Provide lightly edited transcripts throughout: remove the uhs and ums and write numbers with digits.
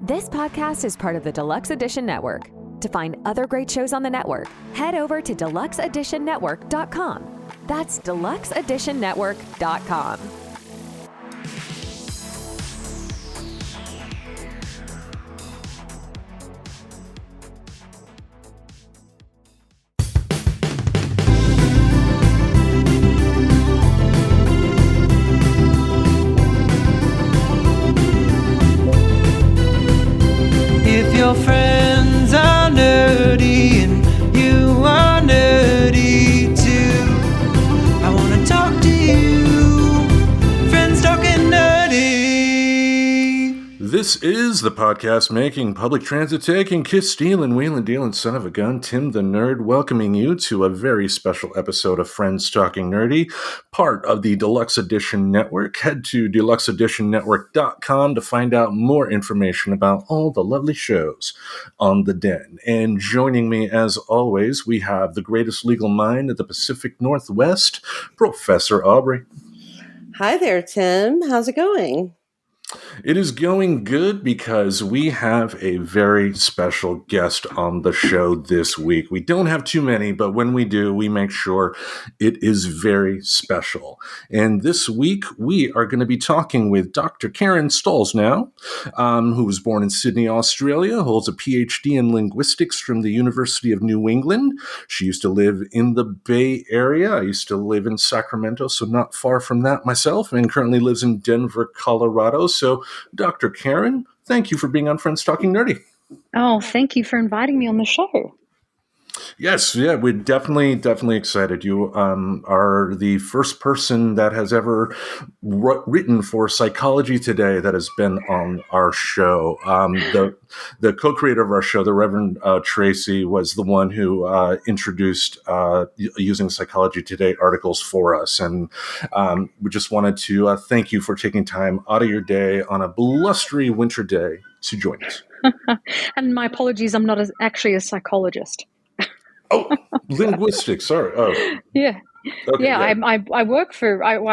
This podcast is part of the Deluxe Edition Network. To find other great shows on the network, head over to deluxeeditionnetwork.com. That's deluxeeditionnetwork.com. If your friends are nerdy and you are nerdy too, I want to talk to you. Friends talking nerdy. This is the podcast making, public transit taking, kiss stealing, wheeling dealing, son of a gun, Tim the Nerd, welcoming you to a very special episode of Friends Talking Nerdy, part of the Deluxe Edition Network. Head to deluxeeditionnetwork.com to find out more information about all the lovely shows on the Den. And joining me, as always, we have the greatest legal mind of the Pacific Northwest, Professor Aubrey. Hi there, Tim. How's it going? It is going good because we have a very special guest on the show this week. We don't have too many, but when we do, we make sure it is very special. And this week, we are going to be talking with Dr. Karen Stollznow, who was born in Sydney, Australia, holds a PhD in linguistics from the University of New England. She used to live in the Bay Area. I used to live in Sacramento, so not far from that myself, and currently lives in Denver, Colorado. So, Dr. Karen, thank you for being on Friends Talking Nerdy. Oh, thank you for inviting me on the show. Yes, yeah, we're definitely excited. You are the first person that has ever written for Psychology Today that has been on our show. The co-creator of our show, the Reverend Tracy, was the one who introduced using Psychology Today articles for us. And we just wanted to thank you for taking time out of your day on a blustery winter day to join us. And my apologies, I'm not actually a psychologist. Oh, linguistics. Sorry. Oh, yeah. Okay, yeah. I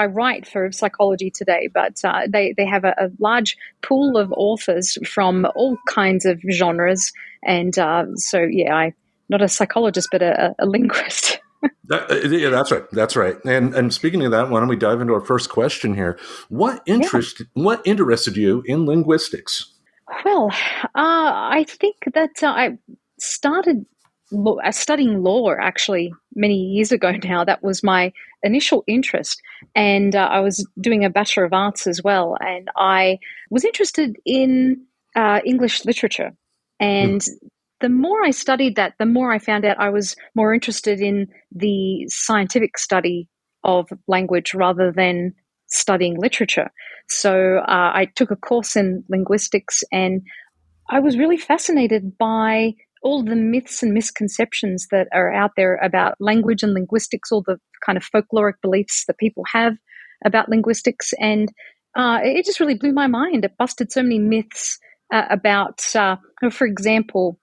write for Psychology Today, but they have a large pool of authors from all kinds of genres, and I'm not a psychologist, but a linguist. Yeah, that's right. And speaking of that, why don't we dive into our first question here? What interested you in linguistics? Well, I think that I started studying law actually many years ago now. That was my initial interest, and I was doing a Bachelor of Arts as well, and I was interested in English literature. And the more I studied that, the more I found out I was more interested in the scientific study of language rather than studying literature. So I took a course in linguistics, and I was really fascinated by all the myths and misconceptions that are out there about language and linguistics, all the kind of folkloric beliefs that people have about linguistics. And it just really blew my mind. It busted so many myths about, for example,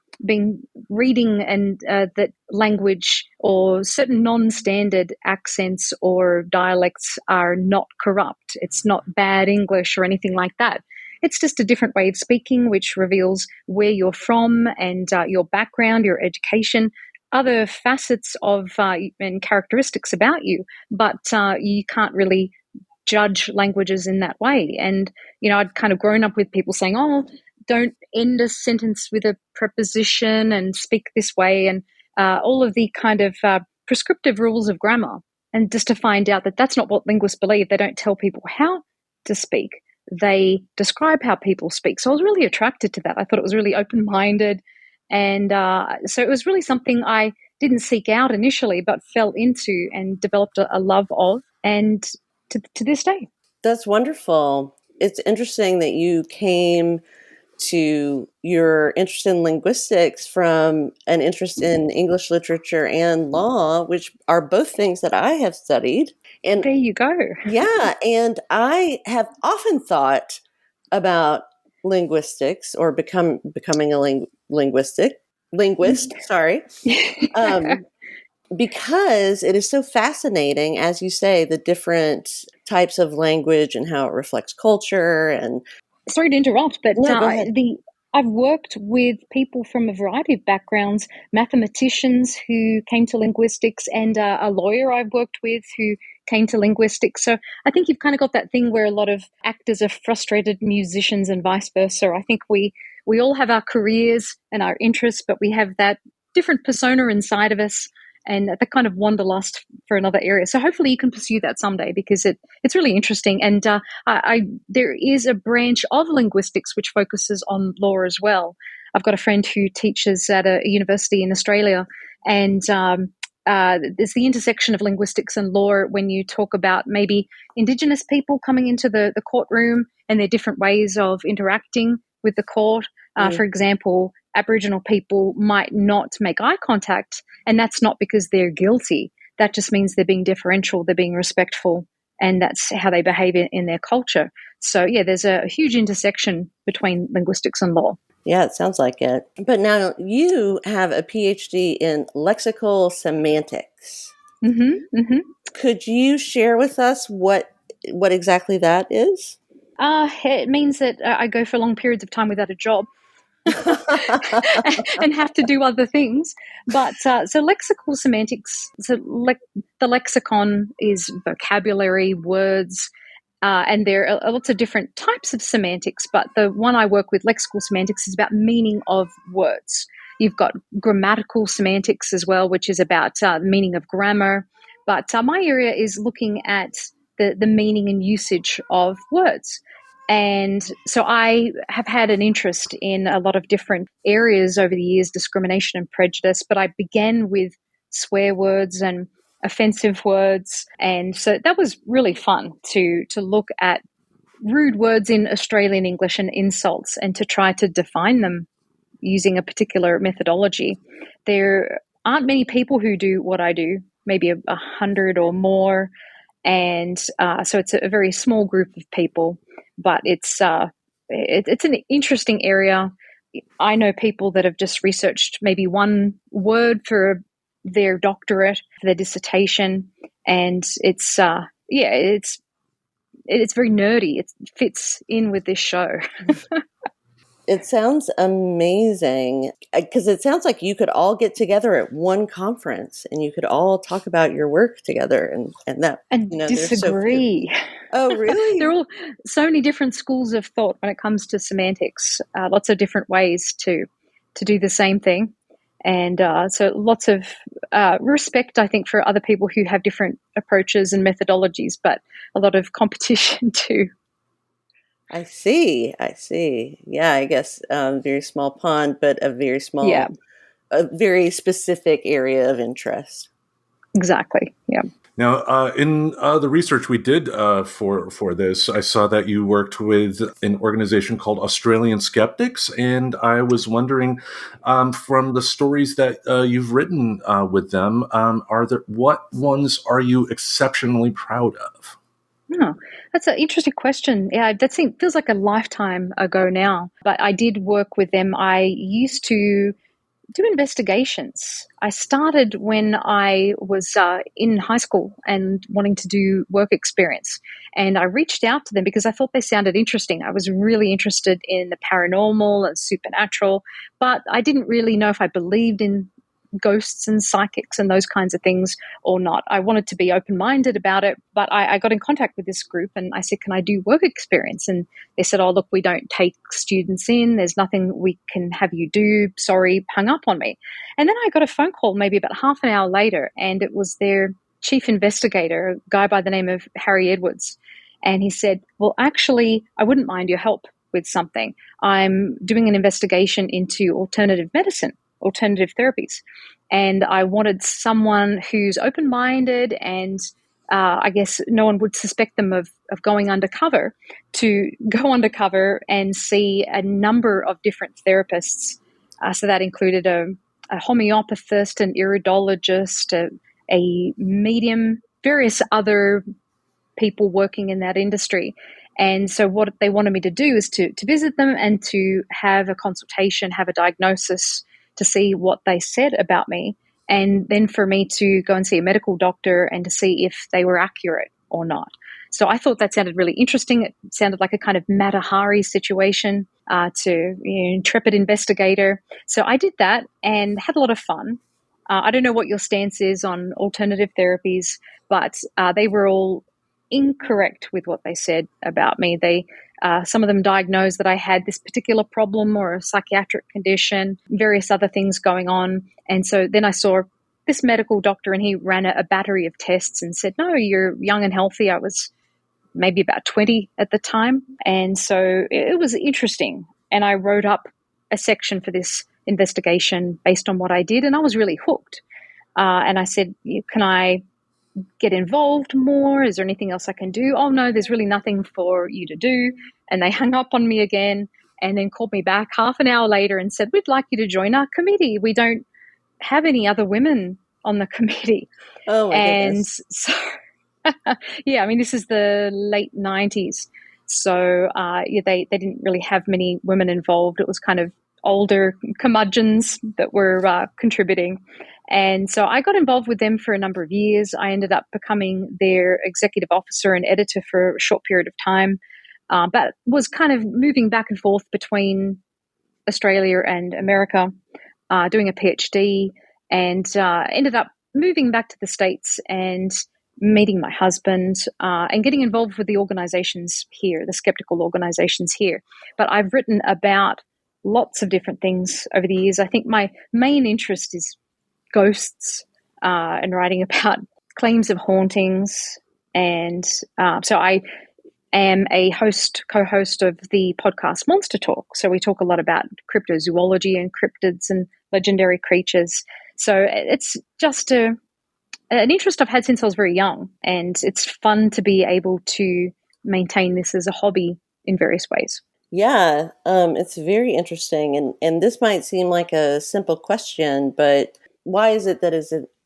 reading and that language or certain non-standard accents or dialects are not corrupt. It's not bad English or anything like that. It's just a different way of speaking, which reveals where you're from and your background, your education, other facets of and characteristics about you. But you can't really judge languages in that way. And, I'd kind of grown up with people saying, oh, don't end a sentence with a preposition and speak this way, and all of the kind of prescriptive rules of grammar. And just to find out that that's not what linguists believe. They don't tell people how to speak. They describe how people speak. So I was really attracted to that. I thought it was really open-minded. And so it was really something I didn't seek out initially, but fell into and developed a love of, and to this day. That's wonderful. It's interesting that you came to your interest in linguistics from an interest in English literature and law, which are both things that I have studied. And there you go. Yeah, and I have often thought about linguistics or becoming a linguist. Sorry, because it is so fascinating, as you say, the different types of language and how it reflects culture. And sorry to interrupt, but no, go ahead. I've worked with people from a variety of backgrounds, mathematicians who came to linguistics, and a lawyer I've worked with who came to linguistics. So I think you've kind of got that thing where a lot of actors are frustrated musicians and vice versa. I think we all have our careers and our interests, but we have that different persona inside of us and the kind of wanderlust for another area. So hopefully you can pursue that someday, because it's really interesting. And there is a branch of linguistics which focuses on law as well. I've got a friend who teaches at a university in Australia, and there's the intersection of linguistics and law when you talk about maybe Indigenous people coming into the courtroom and their different ways of interacting with the court. For example, Aboriginal people might not make eye contact, and that's not because they're guilty. That just means they're being deferential, they're being respectful, and that's how they behave in their culture. So, yeah, there's a huge intersection between linguistics and law. Yeah, it sounds like it. But now you have a PhD in lexical semantics. Could you share with us what exactly that is? It means that I go for long periods of time without a job. And have to do other things. But so lexical semantics, the lexicon is vocabulary, words, and there are lots of different types of semantics. But the one I work with, lexical semantics, is about meaning of words. You've got grammatical semantics as well, which is about the meaning of grammar. But my area is looking at the meaning and usage of words. And so I have had an interest in a lot of different areas over the years, discrimination and prejudice, but I began with swear words and offensive words. And so that was really fun to look at rude words in Australian English and insults and to try to define them using a particular methodology. There aren't many people who do what I do, maybe 100 or more. And so it's a very small group of people, but it's an interesting area. I know people that have just researched maybe one word for their doctorate, for their dissertation, and it's very nerdy. It fits in with this show. It sounds amazing, because it sounds like you could all get together at one conference and you could all talk about your work together and that disagree. Oh, really? There are all so many different schools of thought when it comes to semantics. Lots of different ways to do the same thing, and so lots of respect, I think, for other people who have different approaches and methodologies, but a lot of competition too. I see. Yeah, I guess very small pond, but a very specific area of interest. Exactly. Yeah. Now, in the research we did for this, I saw that you worked with an organization called Australian Skeptics, and I was wondering, from the stories that you've written with them, what ones are you exceptionally proud of? Oh, that's an interesting question. Yeah, feels like a lifetime ago now, but I did work with them. I used to do investigations. I started when I was in high school and wanting to do work experience. And I reached out to them because I thought they sounded interesting. I was really interested in the paranormal and supernatural, but I didn't really know if I believed in ghosts and psychics and those kinds of things or not. I wanted to be open-minded about it, but I got in contact with this group and I said, can I do work experience? And they said, oh, look, we don't take students in. There's nothing we can have you do. Sorry, hung up on me. And then I got a phone call maybe about half an hour later, and it was their chief investigator, a guy by the name of Harry Edwards. And he said, well, actually, I wouldn't mind your help with something. I'm doing an investigation into alternative medicine, alternative therapies. And I wanted someone who's open-minded and I guess no one would suspect them of going undercover, to go undercover and see a number of different therapists. So that included a homeopathist, an iridologist, a medium, various other people working in that industry. And so what they wanted me to do is to visit them and to have a consultation, have a diagnosis, to see what they said about me, and then for me to go and see a medical doctor and to see if they were accurate or not. So I thought that sounded really interesting. It sounded like a kind of Mata Hari situation. to intrepid investigator. So I did that and had a lot of fun. I don't know what your stance is on alternative therapies, but they were all incorrect with what they said about me. Some of them diagnosed that I had this particular problem or a psychiatric condition, various other things going on. And so then I saw this medical doctor and he ran a battery of tests and said, no, you're young and healthy. I was maybe about 20 at the time. And so it was interesting. And I wrote up a section for this investigation based on what I did. And I was really hooked. And I said, can I get involved more? Is there anything else I can do? Oh, no, there's really nothing for you to do. And they hung up on me again and then called me back half an hour later and said, we'd like you to join our committee. We don't have any other women on the committee. Oh, my and goodness. So, yeah, I mean, this is the late 90s. So they didn't really have many women involved. It was kind of older curmudgeons that were contributing. And so I got involved with them for a number of years. I ended up becoming their executive officer and editor for a short period of time, but was kind of moving back and forth between Australia and America, doing a PhD, and ended up moving back to the States and meeting my husband and getting involved with the organizations here, the skeptical organizations here. But I've written about lots of different things over the years. I think my main interest is ghosts and writing about claims of hauntings. And so I am a co-host of the podcast Monster Talk. So we talk a lot about cryptozoology and cryptids and legendary creatures. So it's just an interest I've had since I was very young. And it's fun to be able to maintain this as a hobby in various ways. Yeah, it's very interesting. And this might seem like a simple question, but why is it that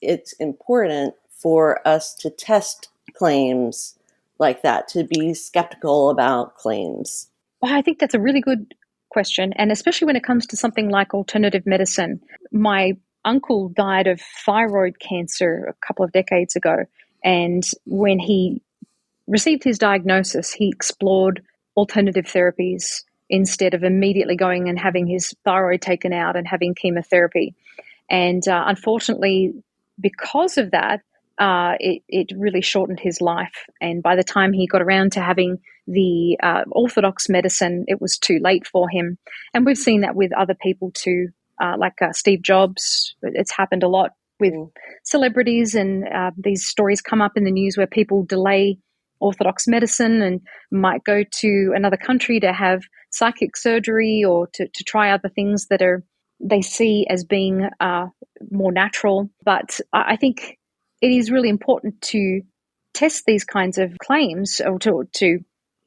it's important for us to test claims like that, to be skeptical about claims? Well, I think that's a really good question. And especially when it comes to something like alternative medicine. My uncle died of thyroid cancer a couple of decades ago. And when he received his diagnosis, he explored alternative therapies instead of immediately going and having his thyroid taken out and having chemotherapy. And unfortunately, because of that, it really shortened his life. And by the time he got around to having the orthodox medicine, it was too late for him. And we've seen that with other people too, like Steve Jobs. It's happened a lot with celebrities, and these stories come up in the news where people delay orthodox medicine and might go to another country to have psychic surgery or to try other things that they see as being more natural. But I think it is really important to test these kinds of claims, or to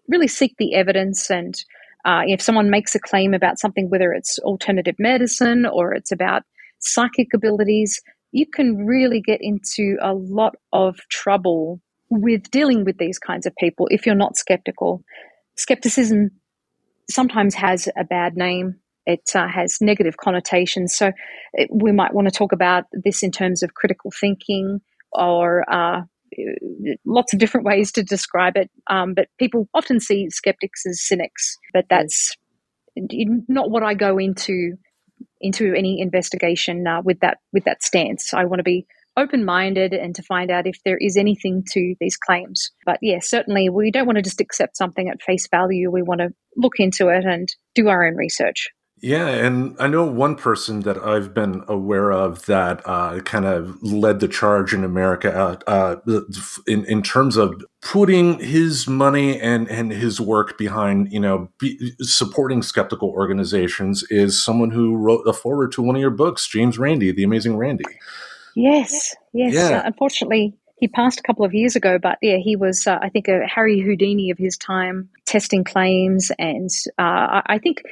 really seek the evidence. And if someone makes a claim about something, whether it's alternative medicine or it's about psychic abilities, you can really get into a lot of trouble with dealing with these kinds of people if you're not skeptical. Skepticism sometimes has a bad name. It has negative connotations. So we might want to talk about this in terms of critical thinking, or lots of different ways to describe it. But people often see skeptics as cynics, but that's not what I go into any investigation with that stance. I want to be open-minded and to find out if there is anything to these claims. But yeah, certainly we don't want to just accept something at face value. We want to look into it and do our own research. Yeah, and I know one person that I've been aware of that kind of led the charge in America in terms of putting his money and his work behind, supporting skeptical organizations, is someone who wrote a foreword to one of your books, James Randi, The Amazing Randi. Yes. Yeah. Unfortunately, he passed a couple of years ago, but yeah, he was, I think, a Harry Houdini of his time, testing claims. And I think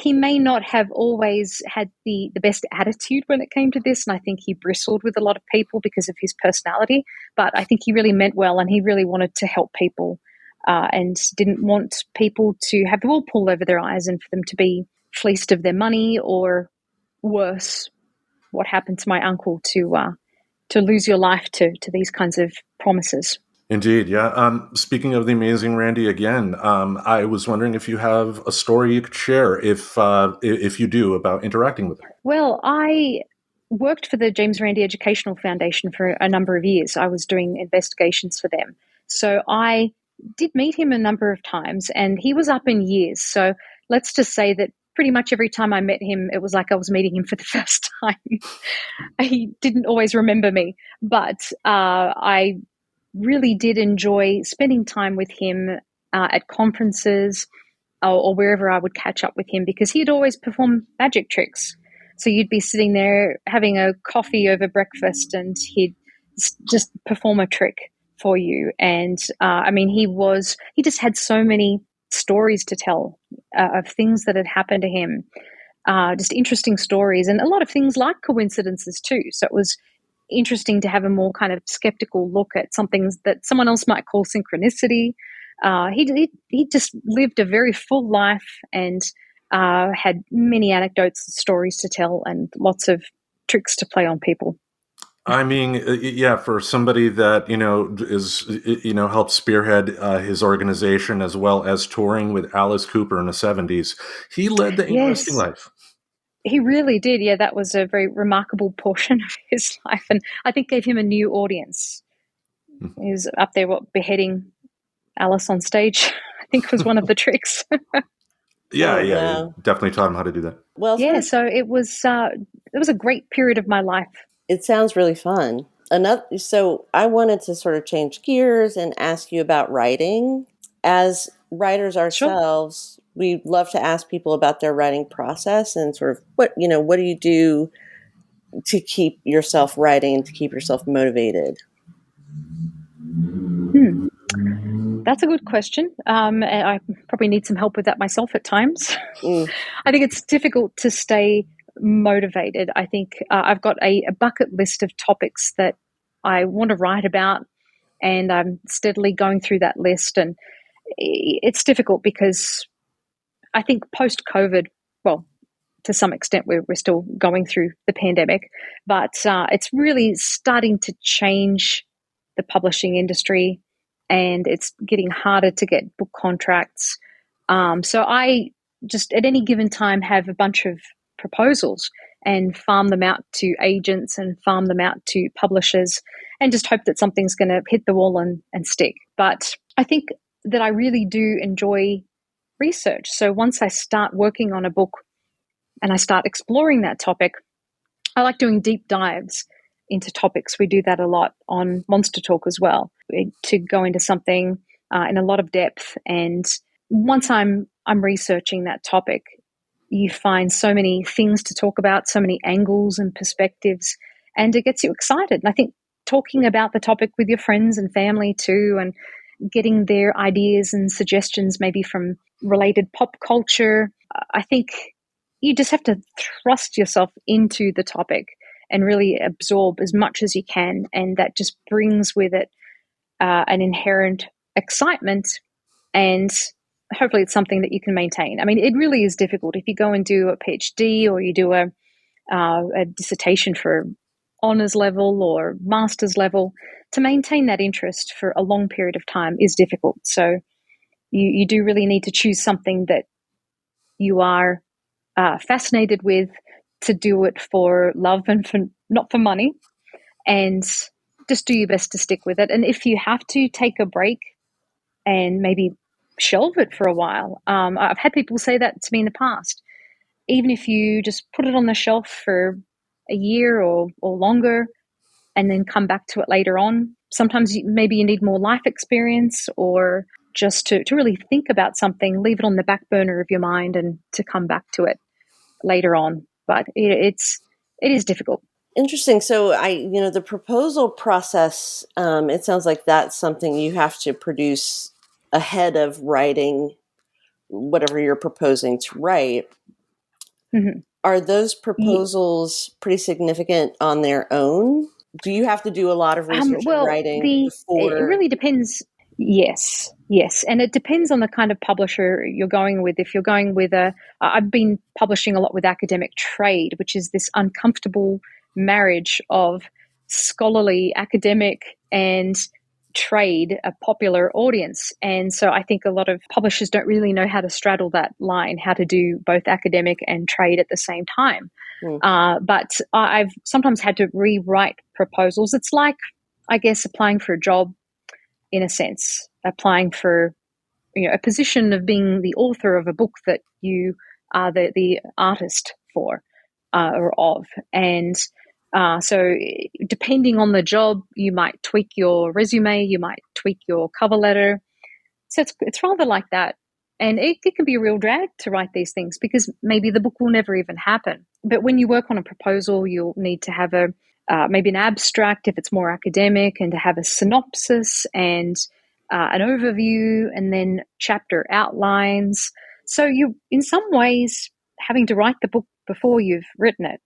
he may not have always had the best attitude when it came to this. And I think he bristled with a lot of people because of his personality. But I think he really meant well, and he really wanted to help people and didn't want people to have the wool pulled over their eyes and for them to be fleeced of their money, or worse, what happened to my uncle, to lose your life to these kinds of promises. Indeed, yeah. Speaking of the amazing Randy again, I was wondering if you have a story you could share, if you do, about interacting with him. Well, I worked for the James Randi Educational Foundation for a number of years. I was doing investigations for them. So I did meet him a number of times, and he was up in years. So let's just say that pretty much every time I met him, it was like I was meeting him for the first time. He didn't always remember me, but I really did enjoy spending time with him at conferences or wherever I would catch up with him, because he'd always perform magic tricks. So you'd be sitting there having a coffee over breakfast, and he'd just perform a trick for you. And I mean, he just had so many stories to tell of things that had happened to him, just interesting stories, and a lot of things like coincidences too. So it was interesting to have a more kind of skeptical look at something that someone else might call synchronicity. He just lived a very full life, and had many anecdotes and stories to tell, and lots of tricks to play on people. I mean, yeah, for somebody that is helped spearhead his organization as well as touring with Alice Cooper in the '70s, he led the interesting Yes, life. he really did. Yeah, that was a very remarkable portion of his life, and I think gave him a new audience. He was up there, beheading Alice on stage, I think was one of the tricks. Yeah, Oh, yeah, wow. it definitely taught him how to do that. Well, Yeah, so it was a great period of my life. it sounds really fun. So I wanted to sort of change gears and ask you about writing. As writers Sure. ourselves, we love to ask people about their writing process and sort of what do you do to keep yourself writing and to keep yourself motivated? That's a good question. And I probably need some help with that myself at times. Mm, I think it's difficult to stay motivated. I think I've got a bucket list of topics that I want to write about, and I'm steadily going through that list. And it's difficult because I think post COVID, well, to some extent, we're still going through the pandemic, but it's really starting to change the publishing industry, and it's getting harder to get book contracts. So I just at any given time have a bunch of proposals and farm them out to agents and farm them out to publishers, and just hope that something's going to hit the wall and stick. But I think that I really do enjoy research. So once I start working on a book and I start exploring that topic, I like doing deep dives into topics. We do that a lot on Monster Talk as well, to go into something in a lot of depth. And once I'm researching that topic, you find so many things to talk about, so many angles and perspectives, and it gets you excited. And I think talking about the topic with your friends and family too, and getting their ideas and suggestions maybe from related pop culture, I think you just have to thrust yourself into the topic and really absorb as much as you can. And that just brings with it an inherent excitement, and hopefully it's something that you can maintain. I mean, it really is difficult if you go and do a PhD or you do a dissertation for honors level or master's level. To maintain that interest for a long period of time is difficult. So you do really need to choose something that you are fascinated with, to do it for love and for not for money, and just do your best to stick with it. And if you have to take a break and maybe shelve it for a while, I've had people say that to me in the past. Even if you just put it on the shelf for a year or longer, and then come back to it later on. Sometimes maybe you need more life experience, or just to really think about something, leave it on the back burner of your mind and to come back to it later on. But it is difficult. interesting. So the proposal process, it sounds like that's something you have to produce ahead of writing whatever you're proposing to write. Mm-hmm. Are those proposals pretty significant on their own? Do you have to do a lot of research and Well, writing it before? really depends. Yes, and it depends on the kind of publisher you're going with. If you're going with I've been publishing a lot with academic trade, which is this uncomfortable marriage of scholarly, academic, and trade a popular audience. And so I think a lot of publishers don't really know how to straddle that line, how to do both academic and trade at the same time. But I've sometimes had to rewrite proposals. It's like, I guess, applying for a job in a sense, applying for a position of being the author of a book that you are the artist for or of. And so depending on the job, you might tweak your resume, you might tweak your cover letter. So it's rather like that. And it can be a real drag to write these things because maybe the book will never even happen. But when you work on a proposal, you'll need to have maybe an abstract if it's more academic, and to have a synopsis and an overview, and then chapter outlines. So you, in some ways, having to write the book before you've written it.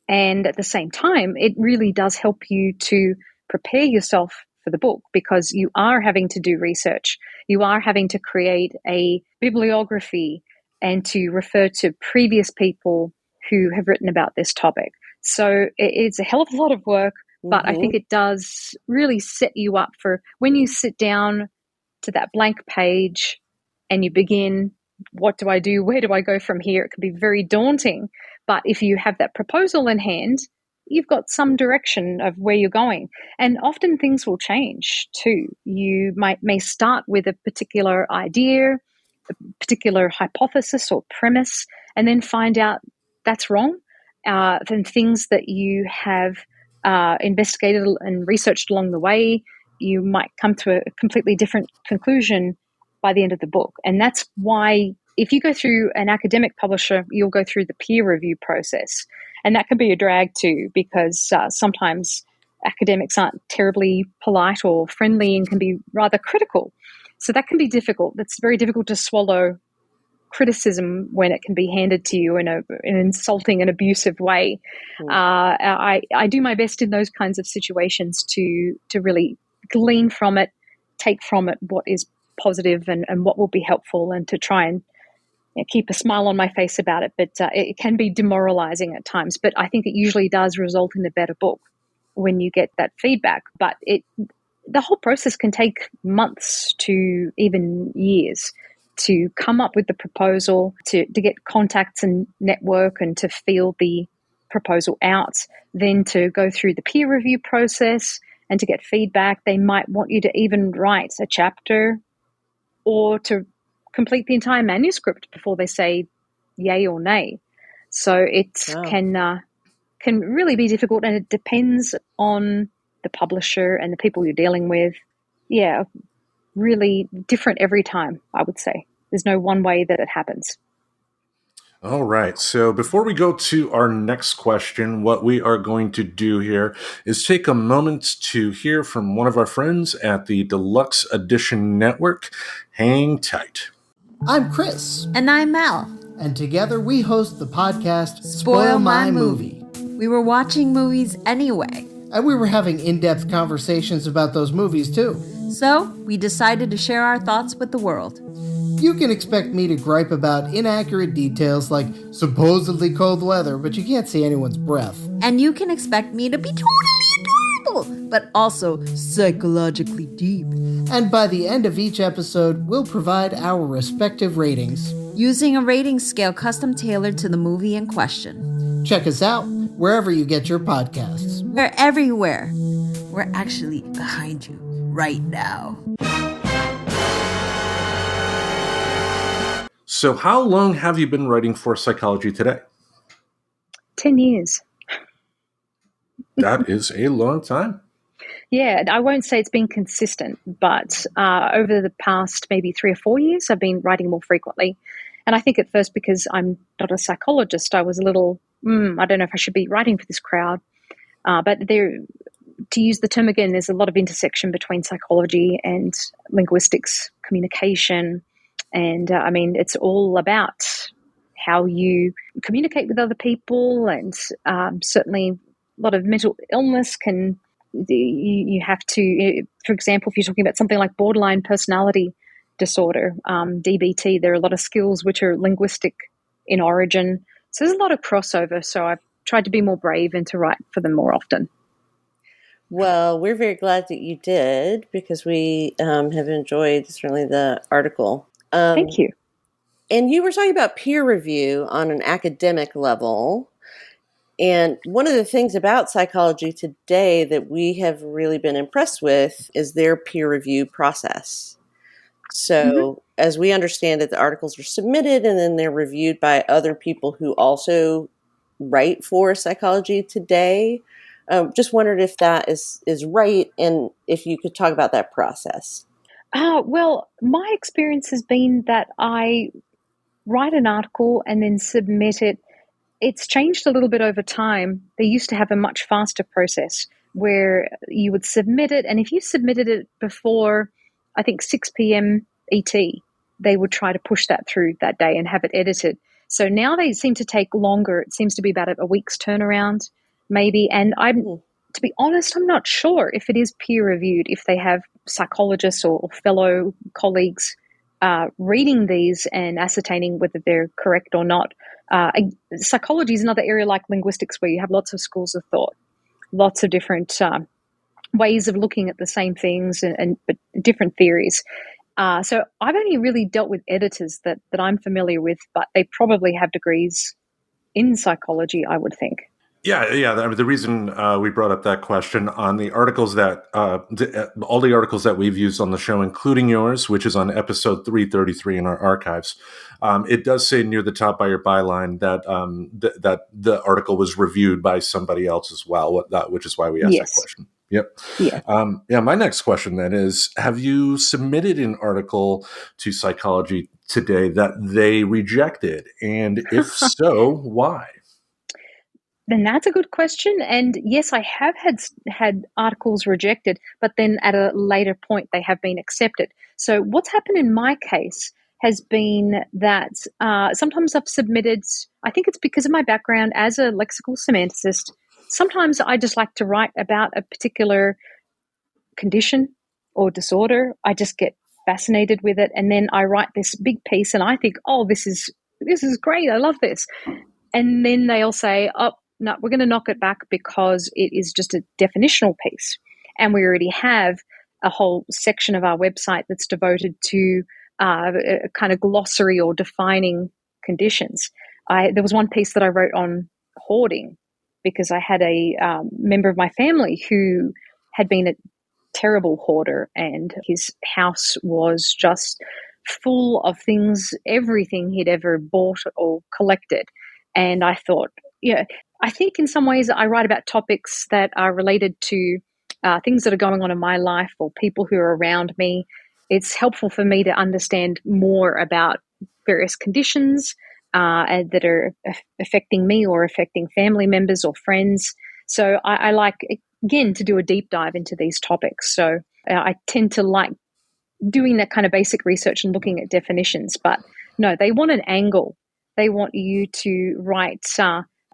And at the same time, it really does help you to prepare yourself for the book, because you are having to do research. You are having to create a bibliography and to refer to previous people who have written about this topic. So it's a hell of a lot of work, but I think it does really set you up for when you sit down to that blank page and you begin, what do I do? Where do I go from here? It can be very daunting. But if you have that proposal in hand, you've got some direction of where you're going. And often things will change too. You may start with a particular idea, a particular hypothesis or premise, and then find out that's wrong. Then things that you have investigated and researched along the way, you might come to a completely different conclusion by the end of the book. And that's why if you go through an academic publisher, you'll go through the peer review process. And that can be a drag too, because sometimes academics aren't terribly polite or friendly and can be rather critical. So that can be difficult. It's very difficult to swallow criticism when it can be handed to you in an insulting and abusive way. I do my best in those kinds of situations to really glean from it, take from it what is positive and what will be helpful, and to try and keep a smile on my face about it. But it can be demoralizing at times. But I think it usually does result in a better book when you get that feedback. But the whole process can take months to even years to come up with the proposal, to get contacts and network and to feel the proposal out, then to go through the peer review process and to get feedback. They might want you to even write a chapter or to complete the entire manuscript before they say yay or nay. So it can really be difficult, and it depends on the publisher and the people you're dealing with. Yeah, really different every time, I would say. There's no one way that it happens. All right. So before we go to our next question, what we are going to do here is take a moment to hear from one of our friends at the Deluxe Edition Network. Hang tight. I'm Chris. And I'm Mel. And together we host the podcast Spoil My Movie. We were watching movies anyway. And we were having in-depth conversations about those movies too. So we decided to share our thoughts with the world. You can expect me to gripe about inaccurate details like supposedly cold weather, but you can't see anyone's breath. And you can expect me to be totally adorable, but also psychologically deep. And by the end of each episode, we'll provide our respective ratings, using a rating scale custom tailored to the movie in question. Check us out wherever you get your podcasts. We're everywhere. We're actually behind you right now. So how long have you been writing for Psychology Today? 10 years. That is a long time. Yeah, I won't say it's been consistent, but over the past maybe 3 or 4 years, I've been writing more frequently. And I think at first, because I'm not a psychologist, I was a little, I don't know if I should be writing for this crowd. But to use the term again, there's a lot of intersection between psychology and linguistics, communication. And it's all about how you communicate with other people, and certainly a lot of mental illness can, you have to, for example, if you're talking about something like borderline personality disorder, DBT, there are a lot of skills which are linguistic in origin. So there's a lot of crossover. So I've tried to be more brave and to write for them more often. Well, we're very glad that you did because we have enjoyed certainly the article. Thank you. And you were talking about peer review on an academic level. And one of the things about psychology today that we have really been impressed with is their peer review process. So, as we understand it, the articles are submitted and then they're reviewed by other people who also write for Psychology Today. Just wondered if that is right and if you could talk about that process. Well, my experience has been that I write an article and then submit it. It's changed a little bit over time. They used to have a much faster process where you would submit it, and if you submitted it before, I think, 6 p.m. ET, they would try to push that through that day and have it edited. So now they seem to take longer. It seems to be about a week's turnaround, maybe. And to be honest, I'm not sure if it is peer reviewed, if they have psychologists or fellow colleagues reading these and ascertaining whether they're correct or not. Psychology is another area like linguistics where you have lots of schools of thought, lots of different ways of looking at the same things but different theories. So I've only really dealt with editors that I'm familiar with, but they probably have degrees in psychology, I would think. Yeah. The reason we brought up that question on the articles that all the articles that we've used on the show, including yours, which is on episode 333 in our archives, it does say near the top by your byline that that the article was reviewed by somebody else as well, which is why we asked that Yes. question. Yep. Yeah. My next question then is: have you submitted an article to Psychology Today that they rejected, and if so, why? Then that's a good question. And yes, I have had articles rejected, but then at a later point they have been accepted. So what's happened in my case has been that sometimes I've submitted, I think it's because of my background as a lexical semanticist. Sometimes I just like to write about a particular condition or disorder. I just get fascinated with it. And then I write this big piece and I think, oh, this is great. I love this. And then they'll say, oh, no, we're going to knock it back because it is just a definitional piece. And we already have a whole section of our website that's devoted to a kind of glossary or defining conditions. There was one piece that I wrote on hoarding because I had a member of my family who had been a terrible hoarder and his house was just full of things, everything he'd ever bought or collected. And I thought, I think in some ways I write about topics that are related to things that are going on in my life or people who are around me. It's helpful for me to understand more about various conditions that are affecting me or affecting family members or friends. So I like, again, to do a deep dive into these topics. So I tend to like doing that kind of basic research and looking at definitions. But no, they want an angle. They want you to write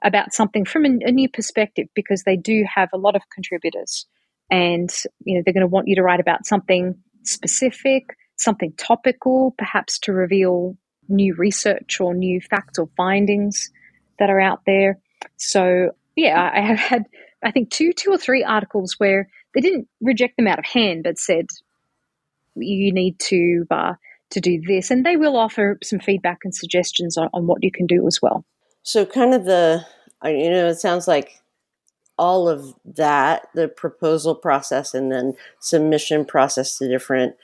about something from a new perspective because they do have a lot of contributors. And they're going to want you to write about something specific, something topical, perhaps to reveal new research or new facts or findings that are out there. So, yeah, I have had, I think, two or three articles where they didn't reject them out of hand, but said, you need to do this. And they will offer some feedback and suggestions on what you can do as well. So kind of it sounds like all of that, the proposal process and then submission process to different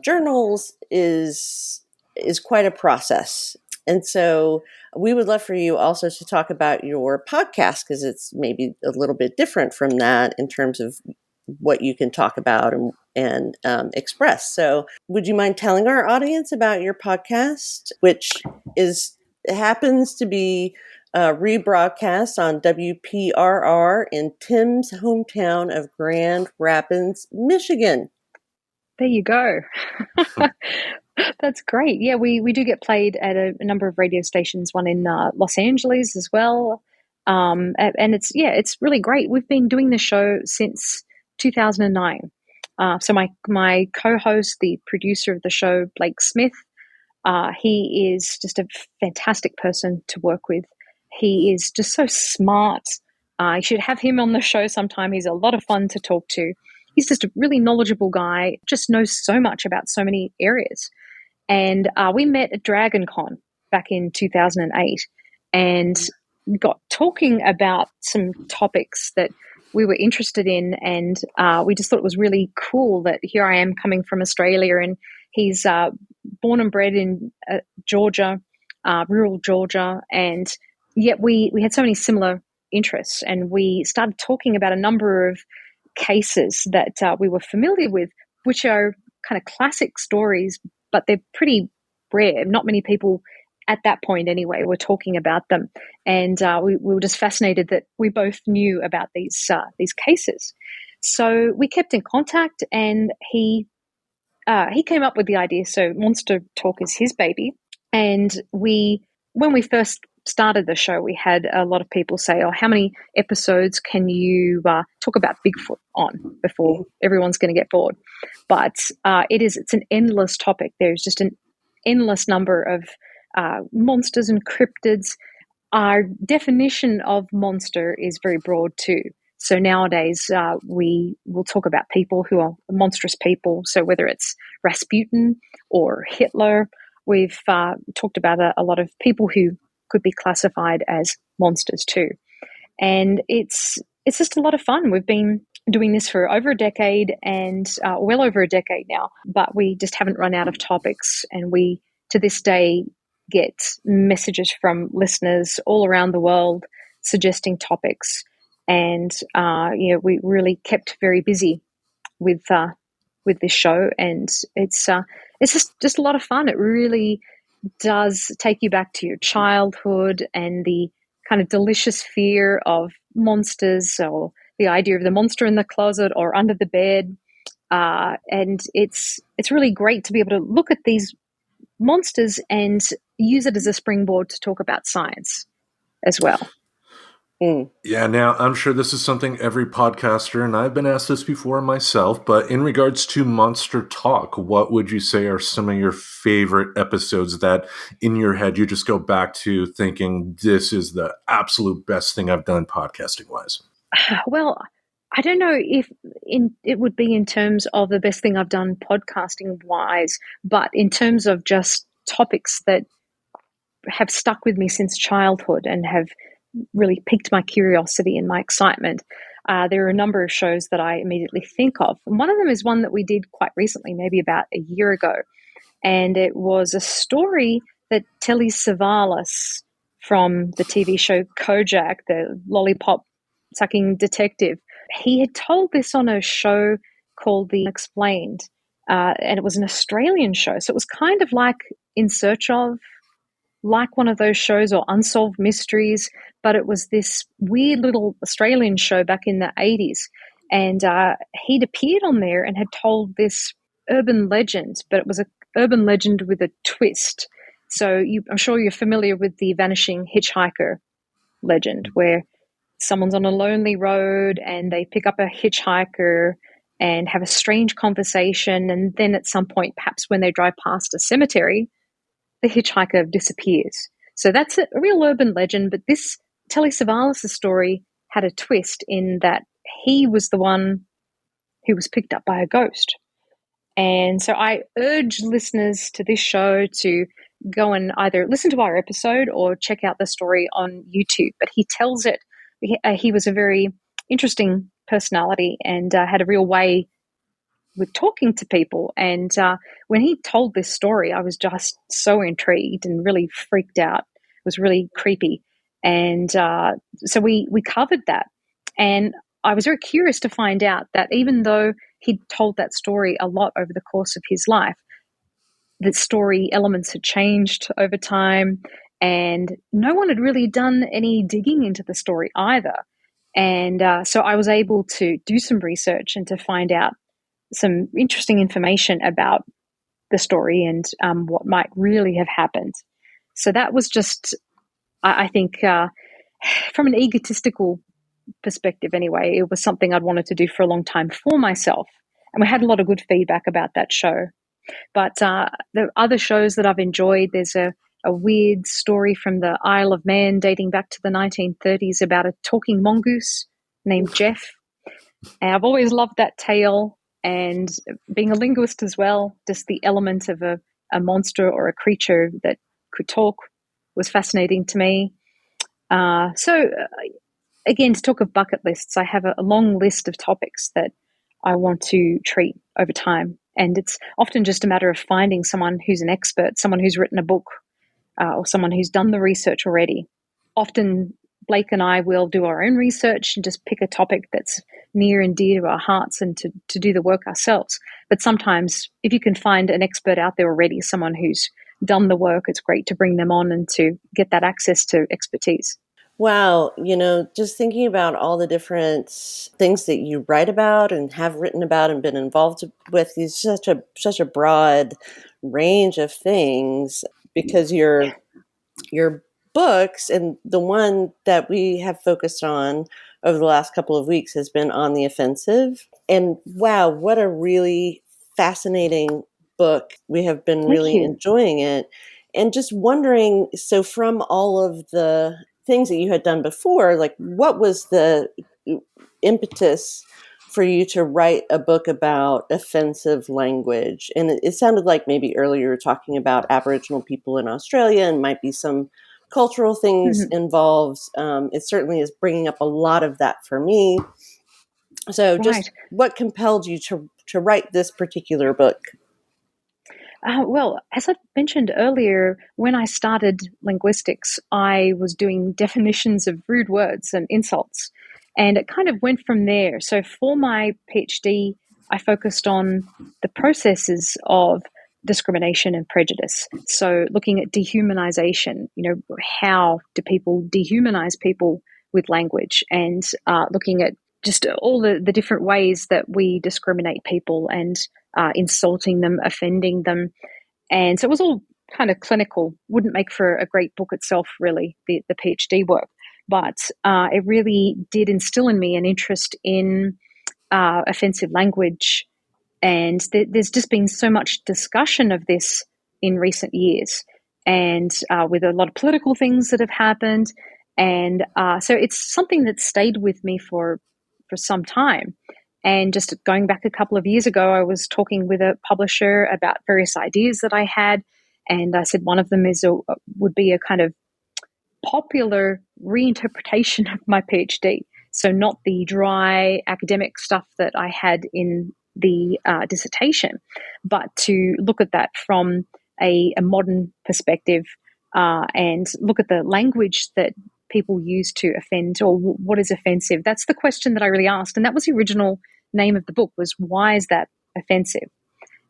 journals is quite a process. And so we would love for you also to talk about your podcast because it's maybe a little bit different from that in terms of what you can talk about and express. So would you mind telling our audience about your podcast, which happens to be rebroadcast on WPRR in Tim's hometown of Grand Rapids, Michigan? There you go. That's great. Yeah, we do get played at a number of radio stations, one in Los Angeles as well. And it's really great. We've been doing the show since 2009. So my co-host, the producer of the show, Blake Smith, he is just a fantastic person to work with. He is just so smart. I should have him on the show sometime. He's a lot of fun to talk to. He's just a really knowledgeable guy, just knows so much about so many areas. And we met at Dragon Con back in 2008 and got talking about some topics that we were interested in. And we just thought it was really cool that here I am coming from Australia, and he's born and bred in Georgia, rural Georgia. And yet we had so many similar interests, and we started talking about a number of cases that we were familiar with, which are kind of classic stories, but they're pretty rare. Not many people at that point anyway were talking about them. And we were just fascinated that we both knew about these cases. So we kept in contact, and he came up with the idea. So Monster Talk is his baby. And when we first started the show, we had a lot of people say, "Oh, how many episodes can you talk about Bigfoot on before everyone's going to get bored?" But it's an endless topic. There's just an endless number of monsters and cryptids. Our definition of monster is very broad too. So nowadays we will talk about people who are monstrous people. So whether it's Rasputin or Hitler, we've talked about a lot of people who could be classified as monsters too. And it's just a lot of fun. We've been doing this for over a decade, and well over a decade now, but we just haven't run out of topics. And we, to this day, get messages from listeners all around the world suggesting topics. And, we really kept very busy with this show. And it's just a lot of fun. It really does take you back to your childhood and the kind of delicious fear of monsters, or the idea of the monster in the closet or under the bed. And it's really great to be able to look at these monsters and use it as a springboard to talk about science as well. Yeah, now I'm sure this is something every podcaster, and I've been asked this before myself, but in regards to Monster Talk, what would you say are some of your favorite episodes that in your head you just go back to thinking this is the absolute best thing I've done podcasting wise? Well, I don't know if it would be in terms of the best thing I've done podcasting wise, but in terms of just topics that have stuck with me since childhood and have really piqued my curiosity and my excitement. There are a number of shows that I immediately think of. And one of them is one that we did quite recently, maybe about a year ago. And it was a story that Telly Savalas from the TV show Kojak, the lollipop-sucking detective, he had told this on a show called The Unexplained. And it was an Australian show. So it was kind of like In Search Of, like one of those shows, or Unsolved Mysteries, but it was this weird little Australian show back in the 80s. And he'd appeared on there and had told this urban legend, but it was an urban legend with a twist. So I'm sure you're familiar with the vanishing hitchhiker legend, where someone's on a lonely road and they pick up a hitchhiker and have a strange conversation. And then at some point, perhaps when they drive past a cemetery, the hitchhiker disappears. So that's a real urban legend, but this Telly Savalas' story had a twist in that he was the one who was picked up by a ghost. And so I urge listeners to this show to go and either listen to our episode or check out the story on YouTube. But he tells it, he was a very interesting personality and had a real way with talking to people. And when he told this story, I was just so intrigued and really freaked out. It was really creepy. And so we covered that. And I was very curious to find out that even though he'd told that story a lot over the course of his life, the story elements had changed over time, and no one had really done any digging into the story either. And so I was able to do some research and to find out some interesting information about the story and what might really have happened. So that was just, I think, from an egotistical perspective anyway, it was something I'd wanted to do for a long time for myself. And we had a lot of good feedback about that show. But the other shows that I've enjoyed, there's a a weird story from the Isle of Man dating back to the 1930s about a talking mongoose named Jeff. And I've always loved that tale, and being a linguist as well, just the element of a monster or a creature that could talk was fascinating to me. Again, to talk of bucket lists, I have a long list of topics that I want to treat over time. And it's often just a matter of finding someone who's an expert, someone who's written a book, or someone who's done the research already. Often Blake and I will do our own research and just pick a topic that's near and dear to our hearts and to do the work ourselves. But sometimes if you can find an expert out there already, someone who's done the work, it's great to bring them on and to get that access to expertise. Wow, just thinking about all the different things that you write about and have written about and been involved with is such a broad range of things, because your books, and the one that we have focused on over the last couple of weeks has been On the Offensive. And wow, what a really fascinating book. We have been Thank really you. enjoying it. And just wondering, so from all of the things that you had done before, like what was the impetus for you to write a book about offensive language? And it sounded like maybe earlier you were talking about Aboriginal people in Australia and might be some cultural things involved. It certainly is bringing up a lot of that for me. So just what compelled you to write this particular book? Well, as I mentioned earlier, when I started linguistics, I was doing definitions of rude words and insults, and it kind of went from there. So for my PhD, I focused on the processes of discrimination and prejudice. So looking at dehumanization, how do people dehumanize people with language, and looking at just all the different ways that we discriminate people and insulting them, offending them. And so it was all kind of clinical, wouldn't make for a great book itself, really, the PhD work. But it really did instill in me an interest in offensive language. And there's just been so much discussion of this in recent years, and with a lot of political things that have happened. And so it's something that stayed with me for some time. And just going back a couple of years ago, I was talking with a publisher about various ideas that I had. And I said one of them would be a kind of popular reinterpretation of my PhD. So not the dry academic stuff that I had in the dissertation, but to look at that from a modern perspective and look at the language that people use to offend, or what is offensive. That's the question that I really asked. And that was the original name of the book, was Why is that offensive?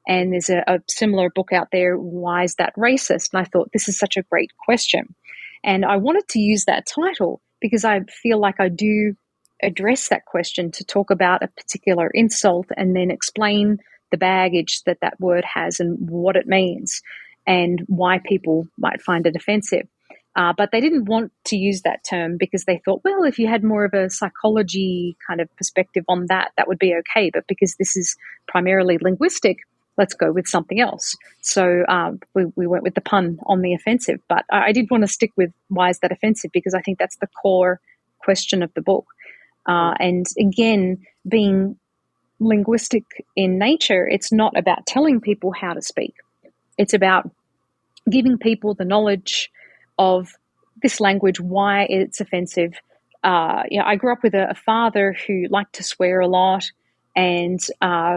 And there's a similar book out there, Why is that racist? And I thought, this is such a great question. And I wanted to use that title because I feel like I do address that question, to talk about a particular insult and then explain the baggage that word has and what it means and why people might find it offensive. But they didn't want to use that term because they thought, well, if you had more of a psychology kind of perspective on that would be okay. But because this is primarily linguistic, let's go with something else. So we went with the pun, On the Offensive. But I did want to stick with why is that offensive, because I think that's the core question of the book. And again, being linguistic in nature, it's not about telling people how to speak. It's about giving people the knowledge of this language, why it's offensive. I grew up with a father who liked to swear a lot and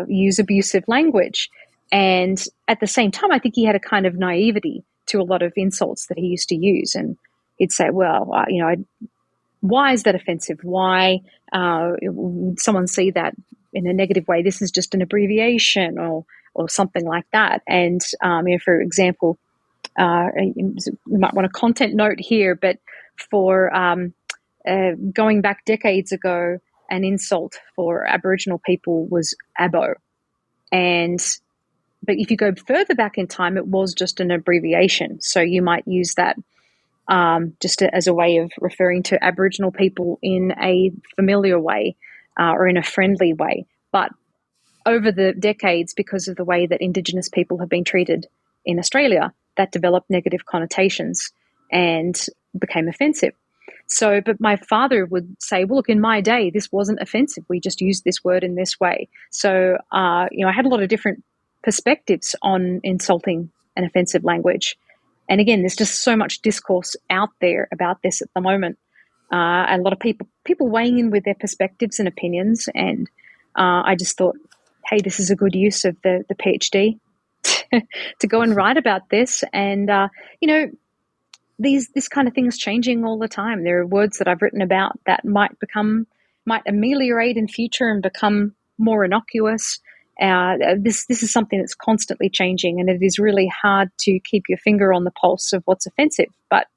use abusive language. And at the same time, I think he had a kind of naivety to a lot of insults that he used to use. And he'd say, well, why is that offensive? Why would someone see that in a negative way? This is just an abbreviation or something like that. And, for example, you might want a content note here, but for going back decades ago, an insult for Aboriginal people was abo. But if you go further back in time, it was just an abbreviation. So you might use that as a way of referring to Aboriginal people in a familiar way or in a friendly way. But over the decades, because of the way that Indigenous people have been treated in Australia, that developed negative connotations and became offensive. So, but my father would say, well, look, in my day, this wasn't offensive. We just used this word in this way. So, I had a lot of different perspectives on insulting and offensive language. And again, there's just so much discourse out there about this at the moment. A lot of people weighing in with their perspectives and opinions. And I just thought, hey, this is a good use of the PhD to go and write about this. And, this kind of thing is changing all the time. There are words that I've written about that might ameliorate in future and become more innocuous. This is something that's constantly changing, and it is really hard to keep your finger on the pulse of what's offensive, but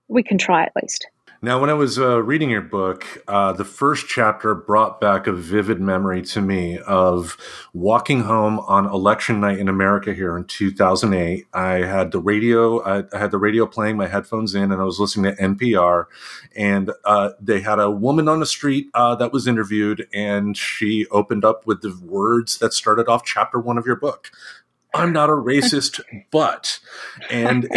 we can try at least. Now, when I was reading your book, the first chapter brought back a vivid memory to me of walking home on election night in America here in 2008. I had the radio playing, my headphones in, and I was listening to NPR. And they had a woman on the street that was interviewed, and she opened up with the words that started off chapter 1 of your book. I'm not a racist, but, and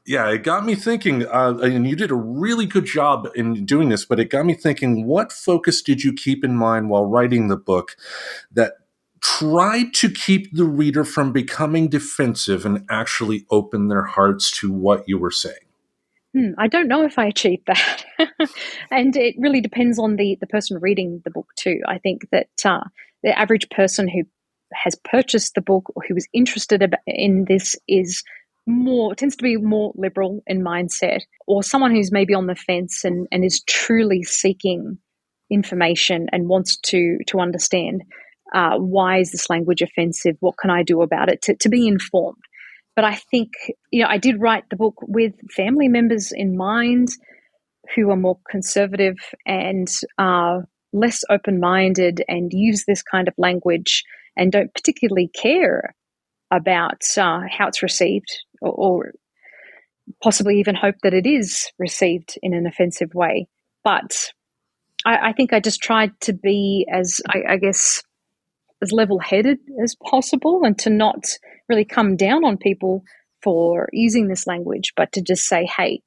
it got me thinking, and you did a really good job in doing this, but it got me thinking, what focus did you keep in mind while writing the book that tried to keep the reader from becoming defensive and actually open their hearts to what you were saying? I don't know if I achieved that. And it really depends on the person reading the book too. I think that the average person who has purchased the book or who is interested in this tends to be more liberal in mindset, or someone who's maybe on the fence and is truly seeking information and wants to understand why is this language offensive, what can I do about it, to be informed. But I think, I did write the book with family members in mind who are more conservative and less open-minded and use this kind of language and don't particularly care about how it's received, or possibly even hope that it is received in an offensive way. But I think I just tried to be as level-headed as possible, and to not really come down on people for using this language, but to just say, hey,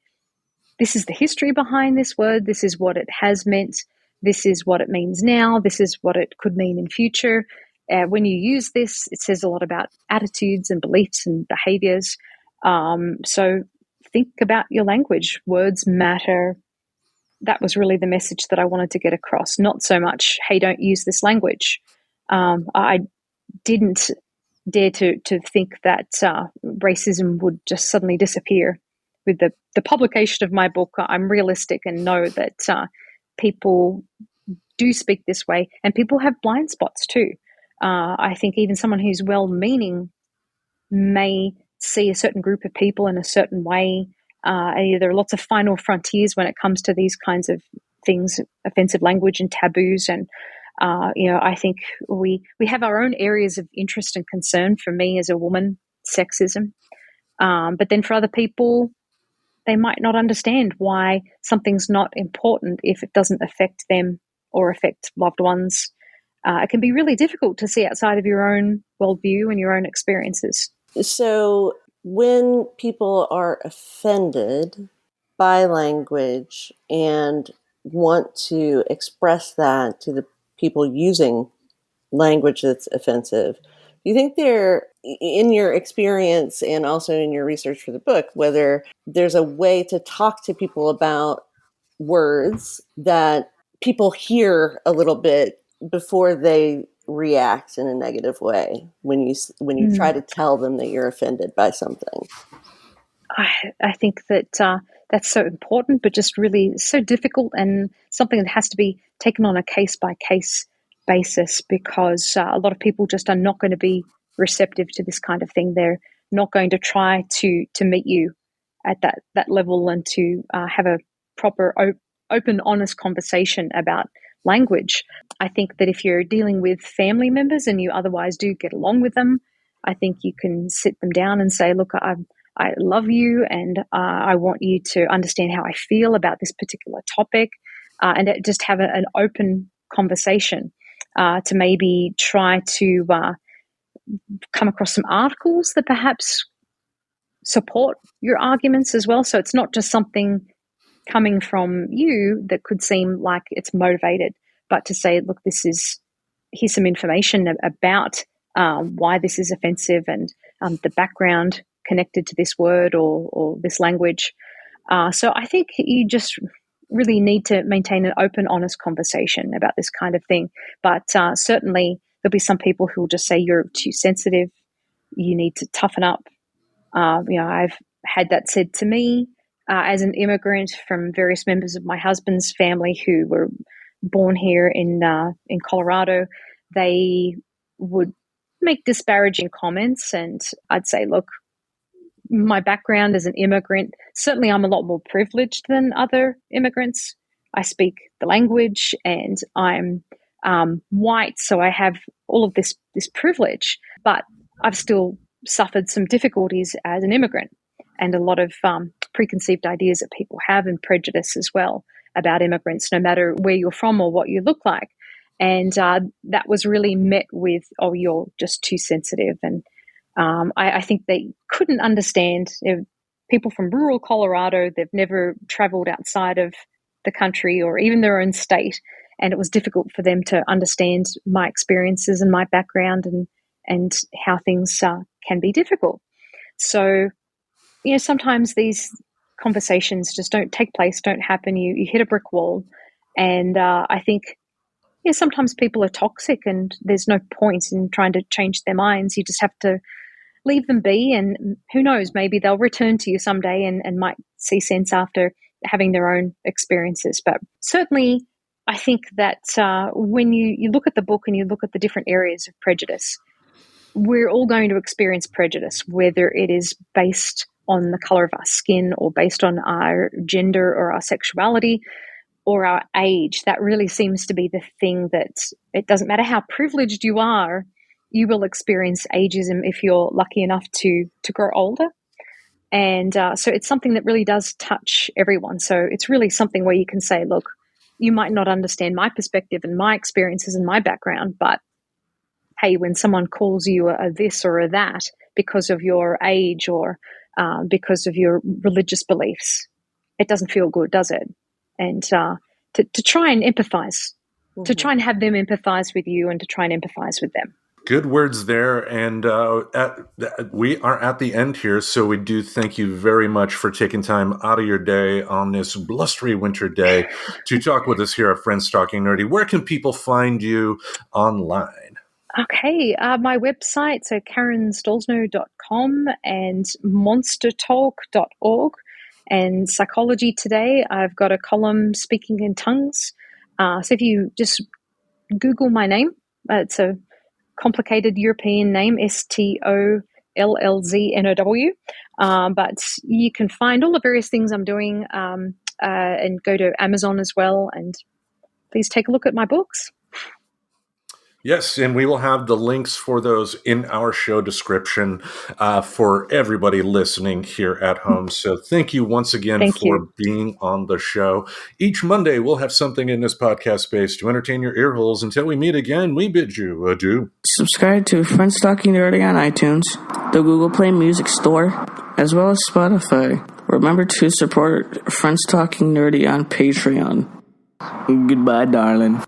this is the history behind this word, this is what it has meant, this is what it means now, this is what it could mean in future. When you use this, it says a lot about attitudes and beliefs and behaviors. So think about your language. Words matter. That was really the message that I wanted to get across. Not so much, hey, don't use this language. I didn't dare to think that racism would just suddenly disappear. With the publication of my book, I'm realistic and know that people do speak this way, and people have blind spots too. I think even someone who's well-meaning may see a certain group of people in a certain way. There are lots of final frontiers when it comes to these kinds of things, offensive language and taboos. And, I think we have our own areas of interest and concern. For me as a woman, sexism. But then for other people, they might not understand why something's not important if it doesn't affect them or affect loved ones. It can be really difficult to see outside of your own worldview and your own experiences. So when people are offended by language and want to express that to the people using language that's offensive, do you think in your experience and also in your research for the book, whether there's a way to talk to people about words that people hear a little bit before they react in a negative way when you try to tell them that you're offended by something? I think that that's so important, but just really so difficult, and something that has to be taken on a case-by-case basis, because a lot of people just are not going to be receptive to this kind of thing. They're not going to try to meet you at that level and to have a proper, open, honest conversation about language. I think that if you're dealing with family members and you otherwise do get along with them, I think you can sit them down and say, look, I love you, and I want you to understand how I feel about this particular topic, and just have an open conversation to maybe try to come across some articles that perhaps support your arguments as well. So it's not just something coming from you that could seem like it's motivated, but to say, look, here's some information about why this is offensive and the background connected to this word or this language. So I think you just really need to maintain an open, honest conversation about this kind of thing. But certainly there'll be some people who will just say you're too sensitive, you need to toughen up. I've had that said to me as an immigrant from various members of my husband's family who were born here in Colorado. They would make disparaging comments, and I'd say, look, my background as an immigrant, certainly I'm a lot more privileged than other immigrants. I speak the language and I'm white, so I have all of this privilege, but I've still suffered some difficulties as an immigrant and a lot of preconceived ideas that people have and prejudice as well about immigrants, no matter where you're from or what you look like. And that was really met with, oh, you're just too sensitive. And I think they couldn't understand. People from rural Colorado, they've never traveled outside of the country or even their own state. And it was difficult for them to understand my experiences and my background and how things can be difficult. So, sometimes these conversations just don't take place, don't happen. You hit a brick wall. And I think, sometimes people are toxic and there's no point in trying to change their minds. You just have to leave them be. And who knows, maybe they'll return to you someday and might see sense after having their own experiences. But certainly, I think that when you look at the book and you look at the different areas of prejudice, we're all going to experience prejudice, whether it is based on the color of our skin or based on our gender or our sexuality or our age. That really seems to be the thing that it doesn't matter how privileged you are, you will experience ageism if you're lucky enough to grow older. And so it's something that really does touch everyone. So it's really something where you can say, look, you might not understand my perspective and my experiences and my background, but hey, when someone calls you a this or a that because of your age or because of your religious beliefs, it doesn't feel good, does it? And to try and empathize, to try and have them empathize with you and to try and empathize with them. Good words there, and we are at the end here, so we do thank you very much for taking time out of your day on this blustery winter day to talk with us here at Friends Talking Nerdy. Where can people find you online? Okay, my website, so KarenStollznow.com and monstertalk.org. And Psychology Today, I've got a column, Speaking in Tongues. So if you just Google my name, it's a complicated European name, Stollznow, but you can find all the various things I'm doing and go to Amazon as well, and please take a look at my books. Yes, and we will have the links for those in our show description for everybody listening here at home. So thank you once again for being on the show. Each Monday, we'll have something in this podcast space to entertain your ear holes. Until we meet again, we bid you adieu. Subscribe to Friends Talking Nerdy on iTunes, the Google Play Music Store, as well as Spotify. Remember to support Friends Talking Nerdy on Patreon. Goodbye, darling.